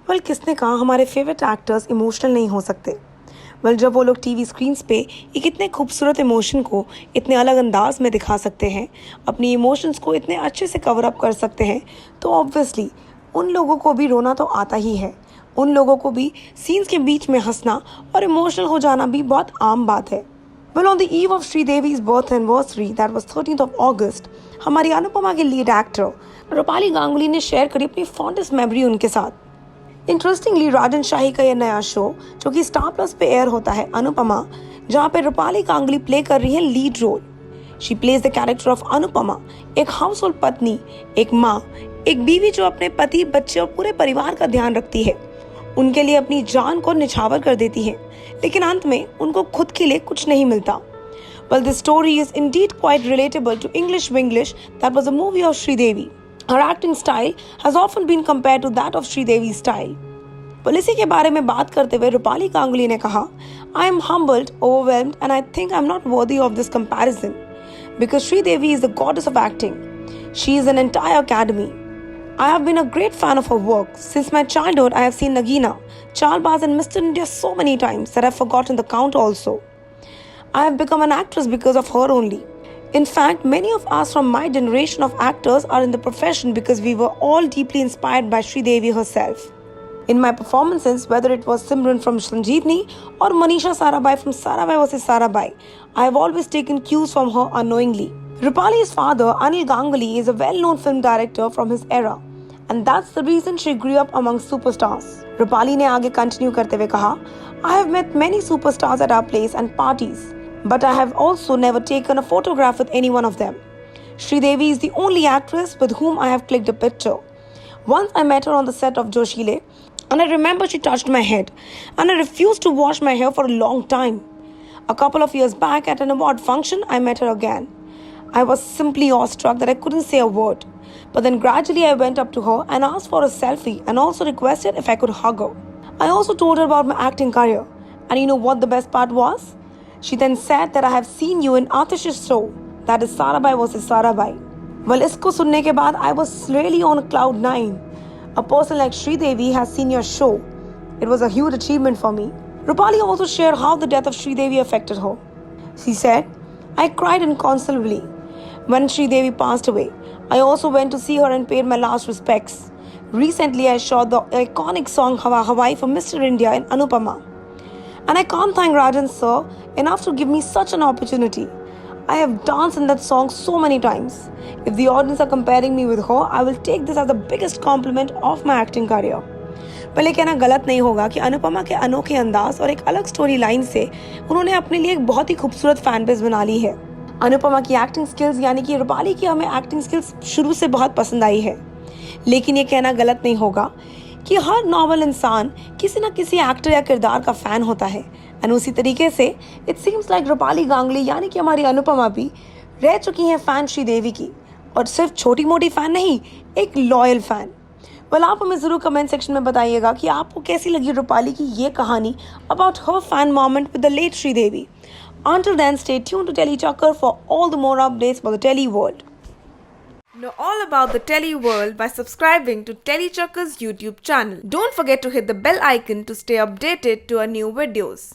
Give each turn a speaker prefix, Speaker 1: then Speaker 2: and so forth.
Speaker 1: किसने कहा हमारे फेवरेट एक्टर्स इमोशनल नहीं हो सकते? जब वो लोग टीवी स्क्रीन्स पे एक इतने खूबसूरत इमोशन को इतने अलग अंदाज में दिखा सकते हैं, अपनी इमोशंस को इतने अच्छे से कवर अप कर सकते हैं, तो ऑब्वियसली उन लोगों को भी रोना तो आता ही है। उन लोगों को भी सीन्स के बीच में हंसना और इमोशनल हो जाना भी बहुत आम बात है। On the eve of Sridevi's birth anniversary, that was 13th of August, हमारी अनुपमा के लीड एक्टर रूपाली गांगुली ने शेयर करी अपनी फॉन्डेस्ट मेमोरी उनके साथ। इंटरेस्टिंगली राजन शाही का यह नया शो जो कि स्टार प्लस पे एयर होता है, अनुपमा, जहाँ पे रूपाली गांगुली प्ले कर रही है lead role. She plays the character of Anupama, एक हाउस होल्ड पत्नी, एक माँ, एक बीवी जो अपने पति, बच्चे और पूरे परिवार का ध्यान रखती है, उनके लिए अपनी जान को निछावर कर देती है, लेकिन अंत में उनको खुद के लिए कुछ नहीं मिलता। This story is indeed quite relatable to English Winglish, that was a movie of Sridevi. Her acting style has often been compared to that of Sridevi's style. इसी के बारे में बात करते हुए रूपाली गांगुली ने कहा, I am humbled, overwhelmed and I think I am not worthy of this comparison because Sridevi is the goddess of acting. She is an entire academy. I have been a great fan of her work. Since my childhood, I have seen Nagina, Chalbaz and Mr. India so many times that I have forgotten the count also. I have become an actress because of her only. In fact, many of us from my generation of actors are in the profession because we were all deeply inspired by Sridevi herself. In my performances, whether it was Simran from Sanjeevni or Manisha Sarabhai from Sarabhai vs. Sarabhai, I have always taken cues from her unknowingly. Rupali's father, Anil Ganguly, is a well-known film director from his era, and that's the reason she grew up among superstars. Rupali ने आगे continue करते हुए कहा, I have met many superstars at our place and parties, but I have also never taken a photograph with any one of them. Sridevi is the only actress with whom I have clicked a picture. Once I met her on the set of Joshile, and I remember she touched my head, and I refused to wash my hair for a long time. A couple of years back at an award function, I met her again. I was simply awestruck that I couldn't say a word. But then gradually I went up to her and asked for a selfie and also requested if I could hug her. I also told her about my acting career. And you know what the best part was? She then said that I have seen you in Atish's show, that is Sarabhai vs. Sarabhai. Isko sunne ke baad, I was really on cloud 9. A person like Sridevi has seen your show. It was a huge achievement for me. Rupali also shared how the death of Sridevi affected her. She said, I cried inconsolably when Sridevi passed away. I also went to see her and paid my last respects. Recently, I shot the iconic song Hawa Hawaii for Mr. India in Anupama. And I can't thank Rajan sir enough to give me such an opportunity. I have danced in that song so many times. If the audience are comparing me with her, I will take this as the biggest compliment of my acting career. भले कहना गलत नहीं होगा कि अनुपमा के अनोखे अंदाज और एक अलग स्टोरी लाइन से उन्होंने अपने लिए एक बहुत ही खूबसूरत फैन बेस बना ली है। अनुपमा की एक्टिंग स्किल्स यानी कि रूपाली की हमें एक्टिंग स्किल्स शुरू से बहुत पसंद आई है, लेकिन ये कहना गलत नहीं होगा कि हर नॉर्मल इंसान किसी न किसी एक्टर या किरदार का फैन होता है। एंड उसी तरीके से it seems like Rupali Ganguly यानी कि हमारी अनुपमा भी रह चुकी हैं फैन श्रीदेवी की, और सिर्फ छोटी मोटी फैन नहीं, एक लॉयल फैन। आप हमें ज़रूर कमेंट सेक्शन में बताइएगा कि आपको कैसी लगी रूपाली की ये कहानी about her fan moment with the late Sridevi. Until then, stay tuned to TeleChakkar for all the more updates for the Tele world. Know all about the Tele world by subscribing to TeleChakkar's YouTube channel. Don't forget to hit the bell icon to stay updated to our new videos.